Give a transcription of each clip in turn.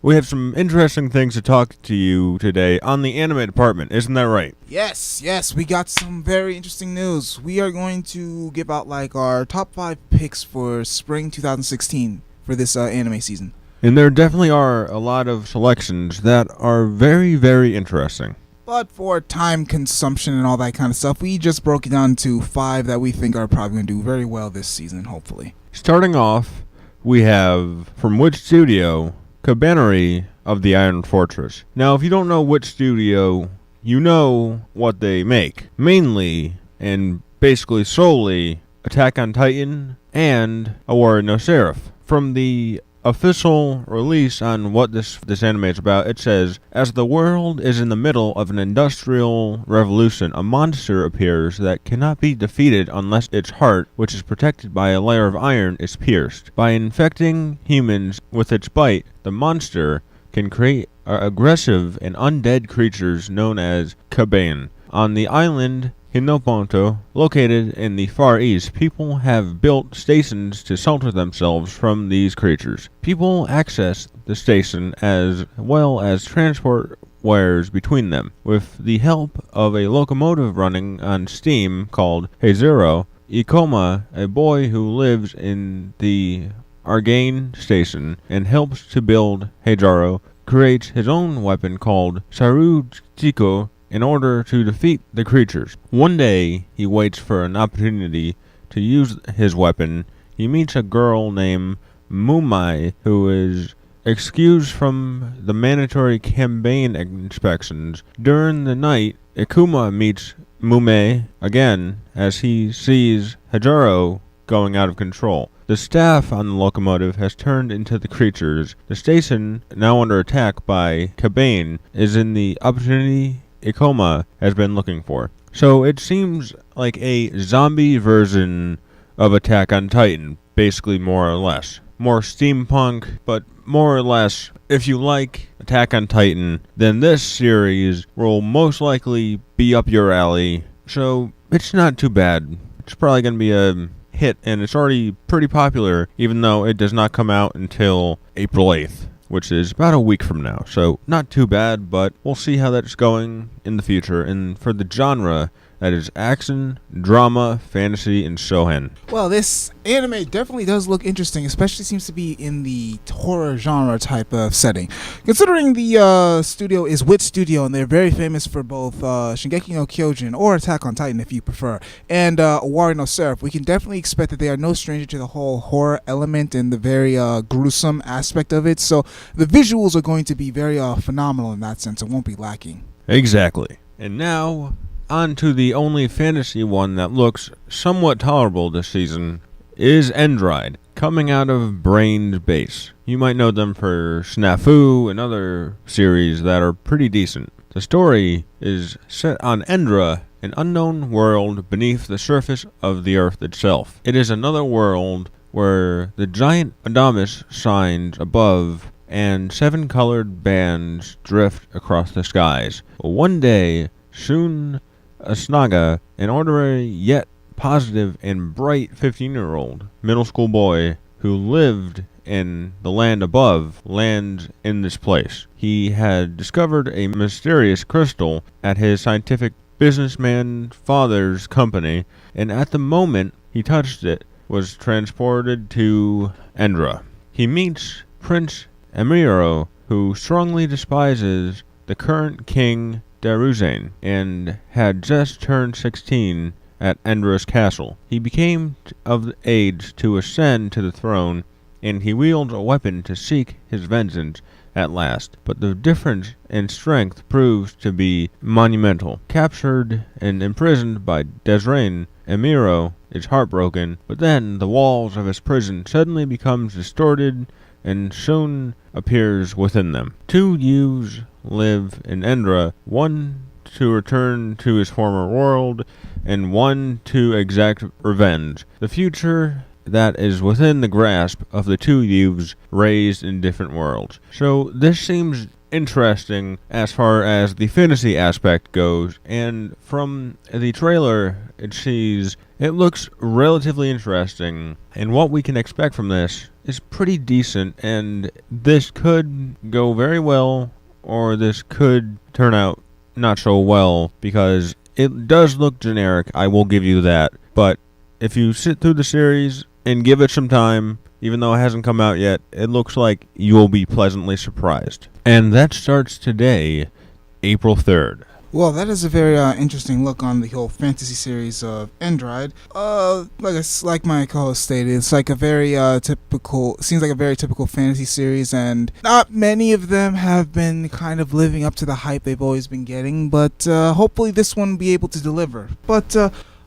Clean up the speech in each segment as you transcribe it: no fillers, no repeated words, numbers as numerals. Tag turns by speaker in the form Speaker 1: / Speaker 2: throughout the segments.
Speaker 1: We have some interesting things to talk to you today on the anime department. Isn't that right?
Speaker 2: Yes, we got some very interesting news. We are going to give out like our top 5 picks for spring 2016 for this anime season.
Speaker 1: And there definitely are a lot of selections that are very, very interesting.
Speaker 2: But for time consumption and all that kind of stuff, we just broke it down to 5 that we think are probably going to do very well this season, hopefully.
Speaker 1: Starting off, we have from which studio? Kabaneri of the Iron Fortress. Now, if you don't know which studio, you know what they make. Mainly, and basically solely, Attack on Titan and Awari no Seraph. From the official release on what this anime is about, it says, as the world is in the middle of an industrial revolution, a monster appears that cannot be defeated unless its heart, which is protected by a layer of iron, is pierced. By infecting humans with its bite, the monster can create aggressive and undead creatures known as Kabane. On the island Hinoponto, located in the Far East, people have built stations to shelter themselves from these creatures. People access the station as well as transport wares between them. With the help of a locomotive running on steam called Heizero, Ikoma, a boy who lives in the Argane station and helps to build Heizero, creates his own weapon called Saruchiko in order to defeat the creatures. One day, he waits for an opportunity to use his weapon. He meets a girl named Mumai who is excused from the mandatory campaign inspections. During the night, Ikuma meets Mumei again as he sees Hajaro going out of control. The staff on the locomotive has turned into the creatures. The station, now under attack by Kabane, is in the opportunity Ikoma has been looking for. So it seems like a zombie version of Attack on Titan, basically, more or less. More steampunk, but more or less, if you like Attack on Titan, then this series will most likely be up your alley. So it's not too bad. It's probably going to be a hit, and it's already pretty popular, even though it does not come out until April 8th. Which is about a week from now. So not too bad, but we'll see how that's going in the future. And for the genre, that is action, drama, fantasy, and shonen.
Speaker 2: Well, this anime definitely does look interesting, especially seems to be in the horror genre type of setting. Considering the studio is Wit Studio, and they're very famous for both Shingeki no Kyojin, or Attack on Titan if you prefer, and Awari no Seraph, we can definitely expect that they are no stranger to the whole horror element and the very gruesome aspect of it. So the visuals are going to be very phenomenal in that sense. It won't be lacking.
Speaker 1: Exactly. And now, on to the only fantasy one that looks somewhat tolerable this season is Endride, coming out of Brain's Base. You might know them for Snafu and other series that are pretty decent. The story is set on Endra, an unknown world beneath the surface of the Earth itself. It is another world where the giant Adamas shines above and 7 colored bands drift across the skies. One day, Shun Asnaga, an ordinary yet positive and bright 15-year-old middle school boy who lived in the land above, lands in this place. He had discovered a mysterious crystal at his scientific businessman father's company, and at the moment he touched it, was transported to Endra. He meets Prince Emiro, who strongly despises the current king Daruzane, and had just turned 16 at Endra's castle. He became of age to ascend to the throne, and he wields a weapon to seek his vengeance at last. But the difference in strength proves to be monumental. Captured and imprisoned by Desrain, Emiro is heartbroken, but then the walls of his prison suddenly becomes distorted, and Shun appears within them. 2 youths live in Endra, one to return to his former world, and one to exact revenge. The future that is within the grasp of the 2 youths raised in different worlds. So this seems interesting as far as the fantasy aspect goes, and from the trailer it looks relatively interesting, and what we can expect from this is pretty decent, and this could go very well, or this could turn out not so well, because it does look generic, I will give you that. But if you sit through the series and give it some time, even though it hasn't come out yet, it looks like you will be pleasantly surprised. And that starts today, April 3rd.
Speaker 2: Well, that is a very interesting look on the whole fantasy series of Endride. Like my co-host stated, it's like a very seems like a very typical fantasy series, and not many of them have been kind of living up to the hype they've always been getting, but hopefully this one will be able to deliver. But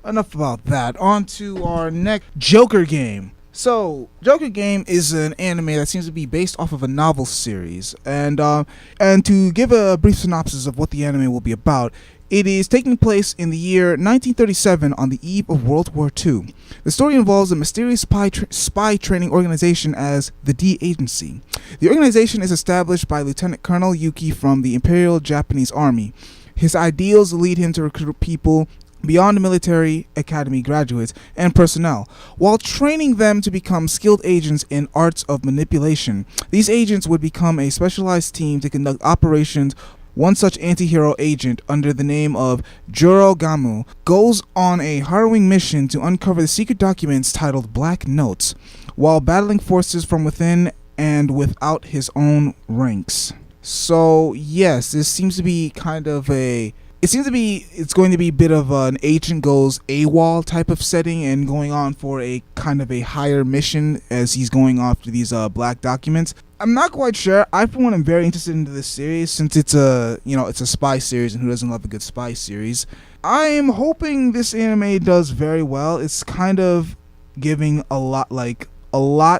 Speaker 2: enough about that. On to our next Joker game. So, Joker Game is an anime that seems to be based off of a novel series, and to give a brief synopsis of what the anime will be about, it is taking place in the year 1937 on the eve of World War II. The story involves a mysterious spy training organization as the D Agency. The organization is established by Lieutenant Colonel Yuki from the Imperial Japanese Army. His ideals lead him to recruit people beyond the military academy graduates and personnel, while training them to become skilled agents in arts of manipulation. These agents would become a specialized team to conduct operations. One such anti-hero agent, under the name of Juro Gamu, goes on a harrowing mission to uncover the secret documents titled Black Notes, while battling forces from within and without his own ranks. So, yes, this seems to be kind of it's going to be a bit of an agent goes AWOL type of setting and going on for a kind of a higher mission as he's going after these black documents. I'm not quite sure. I, for one, am very interested into this series since it's a spy series, and who doesn't love a good spy series? I am hoping this anime does very well. It's kind of giving a lot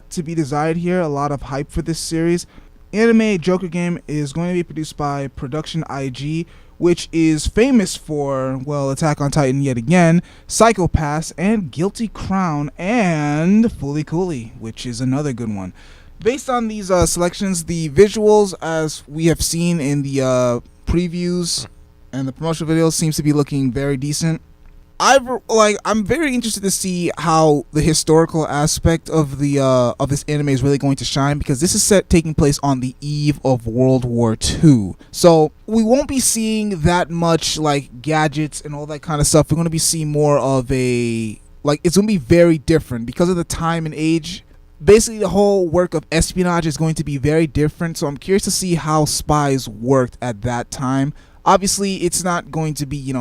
Speaker 2: to be desired here, a lot of hype for this series. Anime Joker Game is going to be produced by Production IG, which is famous for, well, Attack on Titan yet again, Psycho Pass, and Guilty Crown, and Fooly Cooly, which is another good one. Based on these selections, the visuals, as we have seen in the previews and the promotional videos, seems to be looking very decent. I'm very interested to see how the historical aspect of the of this anime is really going to shine, because this is taking place on the eve of World War II. So we won't be seeing that much like gadgets and all that kind of stuff. We're going to be seeing more of it's going to be very different because of the time and age. Basically, the whole work of espionage is going to be very different. So I'm curious to see how spies worked at that time. Obviously, it's not going to be,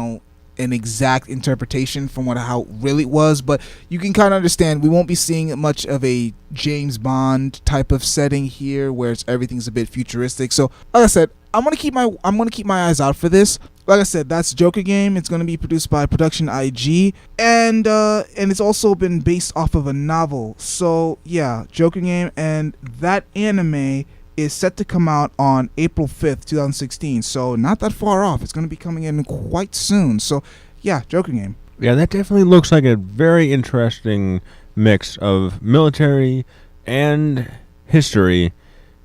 Speaker 2: an exact interpretation from how it really was, but you can kind of understand we won't be seeing much of a James Bond type of setting here where everything's a bit futuristic. So like I said, I'm gonna keep my eyes out for this. Like I said, that's Joker Game. It's gonna be produced by Production IG, and it's also been based off of a novel. So yeah, Joker Game, and that anime is set to come out on April 5th, 2016. So not that far off. It's going to be coming in quite soon. So yeah, Joker Game.
Speaker 1: Yeah, that definitely looks like a very interesting mix of military and history.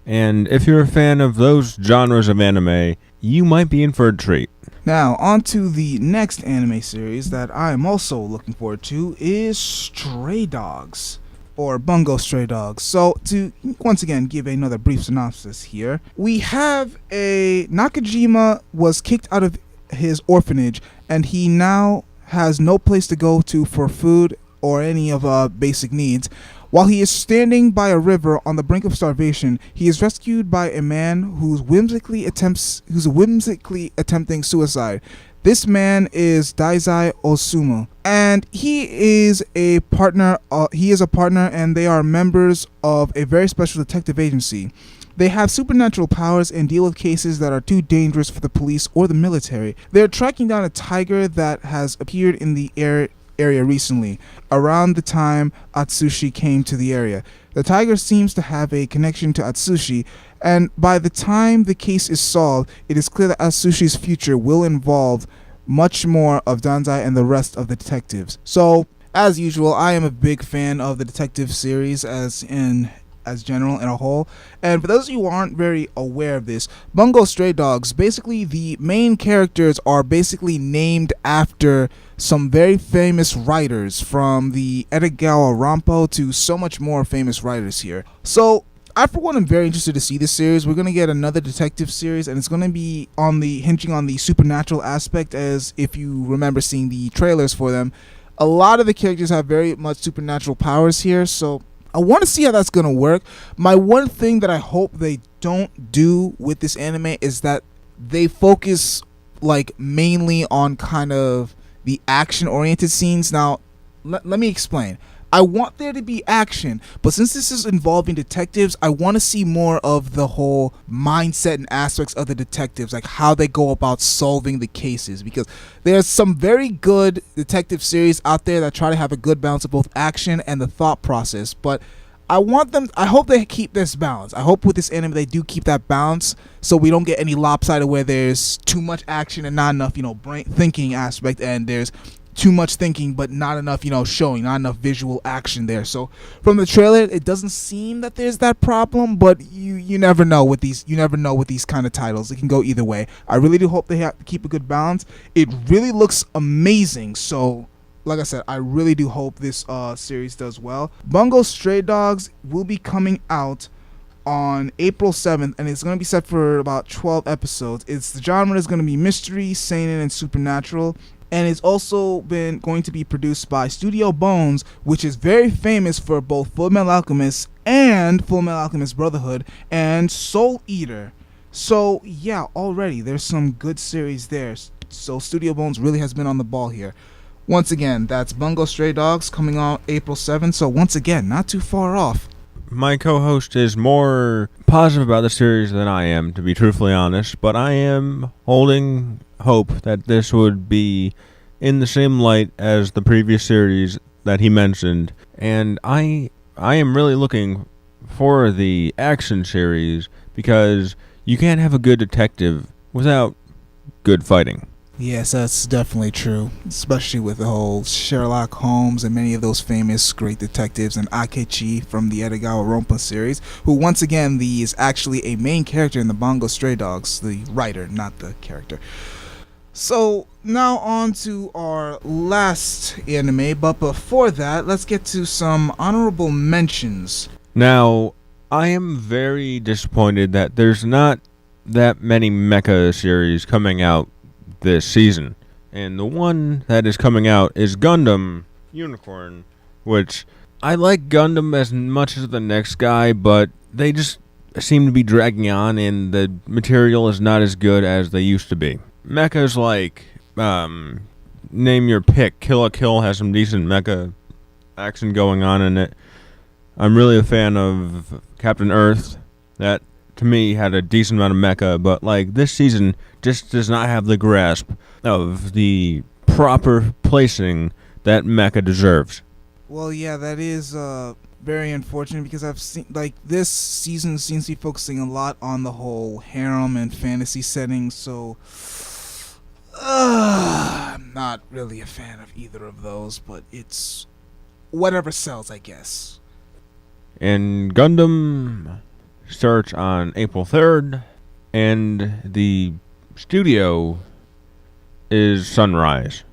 Speaker 1: And if you're a fan of those genres of anime, you might be in for a treat.
Speaker 2: Now, on to the next anime series that I am also looking forward to is Stray Dogs, or Bungo Stray Dogs. So, to once again give another brief synopsis here, we have Nakajima was kicked out of his orphanage, and he now has no place to go to for food or any of basic needs. While he is standing by a river on the brink of starvation, he is rescued by a man who's whimsically attempting suicide. This man is Daizai Osumu, and he is a partner. And they are members of a very special detective agency. They have supernatural powers and deal with cases that are too dangerous for the police or the military. They're tracking down a tiger that has appeared in the area recently, around the time Atsushi came to the area. The tiger seems to have a connection to Atsushi, and by the time the case is solved, it is clear that Atsushi's future will involve much more of Danzai and the rest of the detectives. So, as usual, I am a big fan of the detective series, as in as general in a whole. And for those of you who aren't very aware of this, Bungo Stray Dogs, basically the main characters are basically named after some very famous writers, from the Edogawa Rampo to so much more famous writers here. So I, for one, am very interested to see this series. We're going to get another detective series, and it's going to be hinging on the supernatural aspect, as if you remember seeing the trailers for them. A lot of the characters have very much supernatural powers here, so I want to see how that's going to work. My one thing that I hope they don't do with this anime is that they focus like mainly on kind of the action-oriented scenes. Now, let me explain. I want there to be action, but since this is involving detectives, I want to see more of the whole mindset and aspects of the detectives, like how they go about solving the cases, because there's some very good detective series out there that try to have a good balance of both action and the thought process, but I hope they keep this balance. I hope with this anime they do keep that balance, so we don't get any lopsided where there's too much action and not enough, brain thinking aspect, and there's too much thinking but not enough, showing, not enough visual action there. So from the trailer, it doesn't seem that there's that problem, but you never know with these kind of titles. It can go either way. I really do hope they keep a good balance. It really looks amazing, so like I said, I really do hope this series does well. Bungo Stray Dogs will be coming out on April 7th, and it's going to be set for about 12 episodes. The genre is going to be mystery, seinen, and supernatural. And it's also going to be produced by Studio Bones, which is very famous for both Fullmetal Alchemist and Fullmetal Alchemist Brotherhood and Soul Eater. So yeah, already there's some good series there. So Studio Bones really has been on the ball here. Once again, that's Bungo Stray Dogs coming out April 7th. So once again, not too far off.
Speaker 1: My co-host is more positive about the series than I am, to be truthfully honest, but I am holding hope that this would be in the same light as the previous series that he mentioned, and I am really looking for the action series, because you can't have a good detective without good fighting.
Speaker 2: Yes, that's definitely true, especially with the whole Sherlock Holmes and many of those famous great detectives, and Akechi from the Edogawa Rampo series, who once again is actually a main character in the Bungo Stray Dogs, the writer, not the character. So now on to our last anime, but before that, let's get to some honorable mentions.
Speaker 1: Now, I am very disappointed that there's not that many mecha series coming out this season, and the one that is coming out is Gundam Unicorn, which I like Gundam as much as the next guy, but they just seem to be dragging on, and the material is not as good as they used to be. Mechas like name your pick. Kill la Kill has some decent mecha action going on in it. I'm really a fan of Captain Earth. That to me had a decent amount of mecha, but like this season just does not have the grasp of the proper placing that mecha deserves.
Speaker 2: Well, yeah, that is very unfortunate, because I've seen this season seems to be focusing a lot on the whole harem and fantasy setting, so I'm not really a fan of either of those, but it's whatever sells, I guess.
Speaker 1: And Gundam starts on April 3rd, and the studio is Sunrise.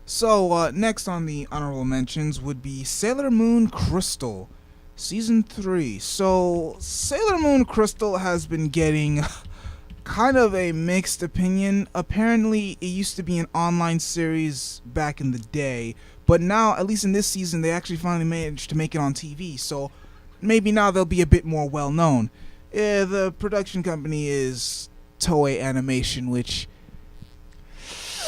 Speaker 2: So, next on the honorable mentions would be Sailor Moon Crystal, Season 3. So, Sailor Moon Crystal has been getting kind of a mixed opinion. Apparently, it used to be an online series back in the day, but now, at least in this season, they actually finally managed to make it on TV, so maybe now they'll be a bit more well-known. The production company is Toei Animation, which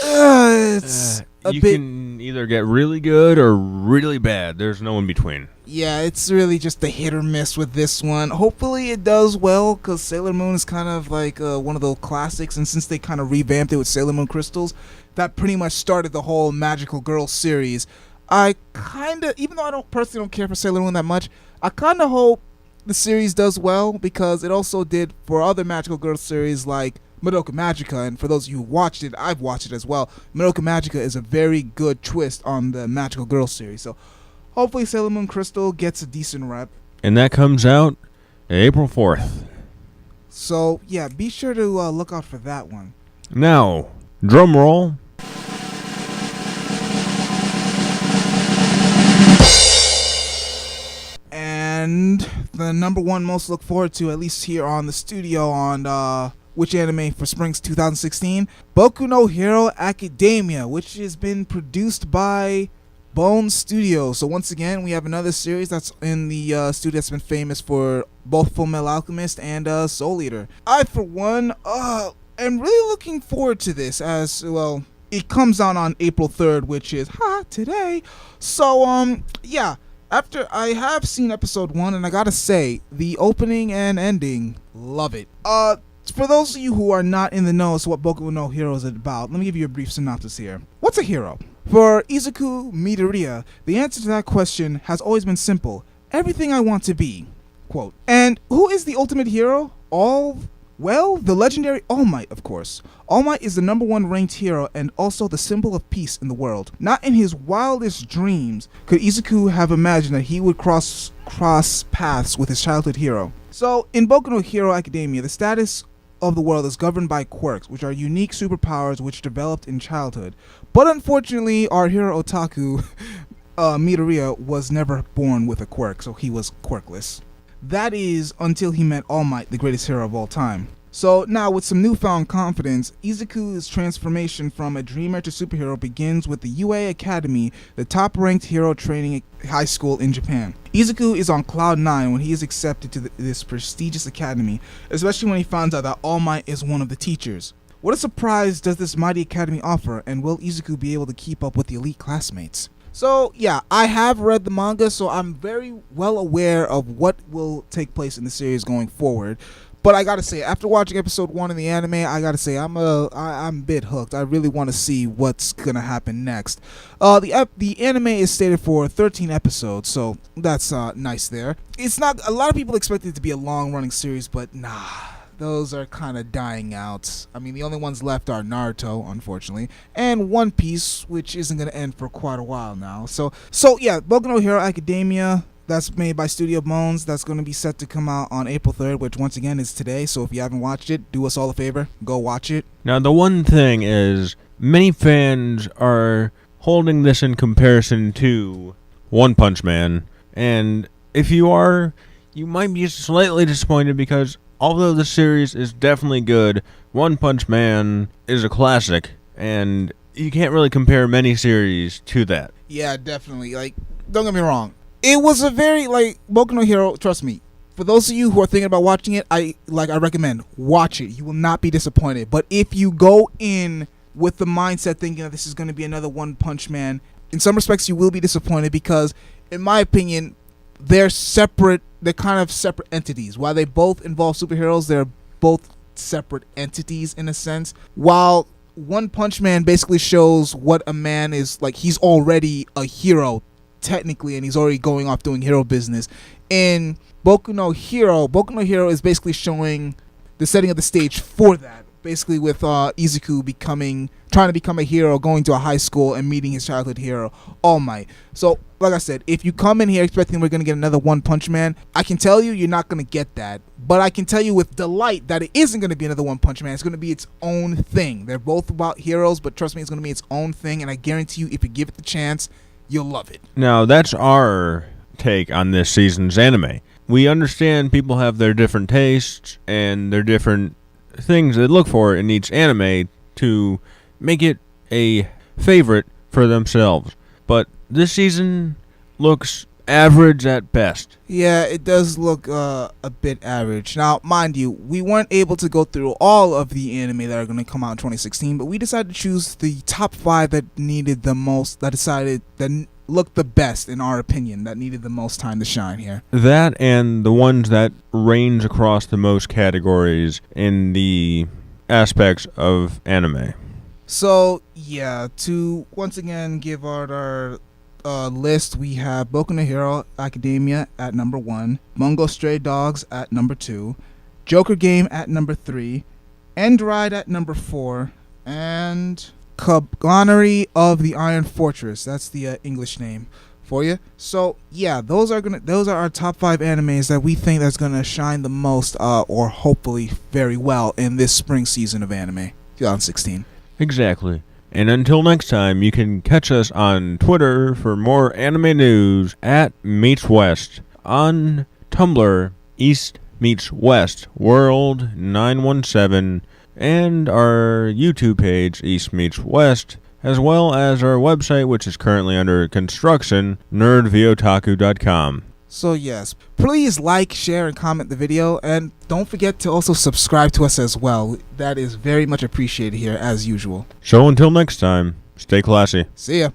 Speaker 2: it's
Speaker 1: you can either get really good or really bad. There's no in between.
Speaker 2: Yeah, it's really just a hit or miss with this one. Hopefully it does well, because Sailor Moon is kind of like one of those classics, and since they kind of revamped it with Sailor Moon Crystals, that pretty much started the whole Magical Girl series. I kind of, even though I personally don't care for Sailor Moon that much, I kind of hope the series does well, because it also did for other Magical Girl series like Madoka Magica, and for those of you who watched it, I've watched it as well. Madoka Magica is a very good twist on the Magical Girl series, so hopefully Sailor Moon Crystal gets a decent rep.
Speaker 1: And that comes out April 4th.
Speaker 2: So, yeah, be sure to look out for that one.
Speaker 1: Now, drum roll.
Speaker 2: And the number one most look forward to, at least here on the studio on Which Anime for Spring's 2016, Boku no Hero Academia, which has been produced by Bone Studio. So once again, we have another series that's in the studio that's been famous for both Fullmetal Alchemist and Soul Eater. I, for one, am really looking forward to this, as well. It comes out on April 3rd, which is today. So yeah. After I have seen episode 1, and I gotta say, the opening and ending, love it. For those of you who are not in the know as to what Boku no Hero is about, let me give you a brief synopsis here. What's a hero? For Izuku Midoriya, the answer to that question has always been simple. Everything I want to be. Quote. And who is the ultimate hero? Well, the legendary All Might, of course. All Might is the number one ranked hero and also the symbol of peace in the world. Not in his wildest dreams could Izuku have imagined that he would cross paths with his childhood hero. So, in Boku no Hero Academia, the status of the world is governed by quirks, which are unique superpowers which developed in childhood. But unfortunately, our hero Otaku, Midoriya, was never born with a quirk, so he was quirkless. That is, until he met All Might, the greatest hero of all time. So now, with some newfound confidence, Izuku's transformation from a dreamer to superhero begins with the UA Academy, the top-ranked hero training high school in Japan. Izuku is on cloud 9 when he is accepted to this prestigious academy, especially when he finds out that All Might is one of the teachers. What a surprise does this mighty academy offer, and will Izuku be able to keep up with the elite classmates? So, yeah, I have read the manga, so I'm very well aware of what will take place in the series going forward. But I gotta say, after watching episode 1 in the anime, I gotta say, I'm a bit hooked. I really want to see what's gonna happen next. The anime is stated for 13 episodes, so that's nice there. It's not, a lot of people expect it to be a long-running series, but nah. Those are kind of dying out. I mean, the only ones left are Naruto, unfortunately, and One Piece, which isn't going to end for quite a while now. So yeah, Boku no Hero Academia, that's made by Studio Bones. That's going to be set to come out on April 3rd, which once again is today. So if you haven't watched it, do us all a favor, go watch it.
Speaker 1: Now, the one thing is, many fans are holding this in comparison to One Punch Man, and if you are, you might be slightly disappointed because although the series is definitely good, One Punch Man is a classic, and you can't really compare many series to that.
Speaker 2: Yeah, definitely. Like, don't get me wrong. It was a very, Boku no Hero, trust me, for those of you who are thinking about watching it, I recommend, watch it. You will not be disappointed. But if you go in with the mindset thinking that this is going to be another One Punch Man, in some respects you will be disappointed because, in my opinion, they're kind of separate entities. While they both involve superheroes, they're both separate entities in a sense. While One Punch Man basically shows what a man is like, he's already a hero technically, and he's already going off doing hero business. In Boku no Hero is basically showing the setting of the stage for that. Basically with Izuku trying to become a hero, going to a high school and meeting his childhood hero, All Might. So, like I said, if you come in here expecting we're going to get another One Punch Man, I can tell you you're not going to get that. But I can tell you with delight that it isn't going to be another One Punch Man. It's going to be its own thing. They're both about heroes, but trust me, it's going to be its own thing. And I guarantee you, if you give it the chance, you'll love it.
Speaker 1: Now, that's our take on this season's anime. We understand people have their different tastes and their different things they look for in each anime to make it a favorite for themselves. But this season looks average at best.
Speaker 2: Yeah, it does look a bit average. Now, mind you, we weren't able to go through all of the anime that are going to come out in 2016, but we decided to choose the top 5 that needed the most, that looked the best in our opinion, that needed the most time to shine here.
Speaker 1: That and the ones that range across the most categories in the aspects of anime.
Speaker 2: So, yeah, to once again give out our list, we have Boku no Hero Academia at number 1, Bungo Stray Dogs at number 2, Joker Game at number 3, End Ride at number 4, and Kabaneri of the Iron Fortress, that's the English name, for you. So yeah, those are our top 5 animes that we think that's gonna shine the most, or hopefully very well in this spring season of anime 2016.
Speaker 1: Exactly. And until next time, you can catch us on Twitter for more anime news at Meets West, on Tumblr, East Meets West World 917, and our YouTube page, East Meets West, as well as our website, which is currently under construction, nerdviotaku.com.
Speaker 2: So yes, please like, share, and comment the video, and don't forget to also subscribe to us as well. That is very much appreciated here, as usual.
Speaker 1: So until next time, stay classy.
Speaker 2: See ya.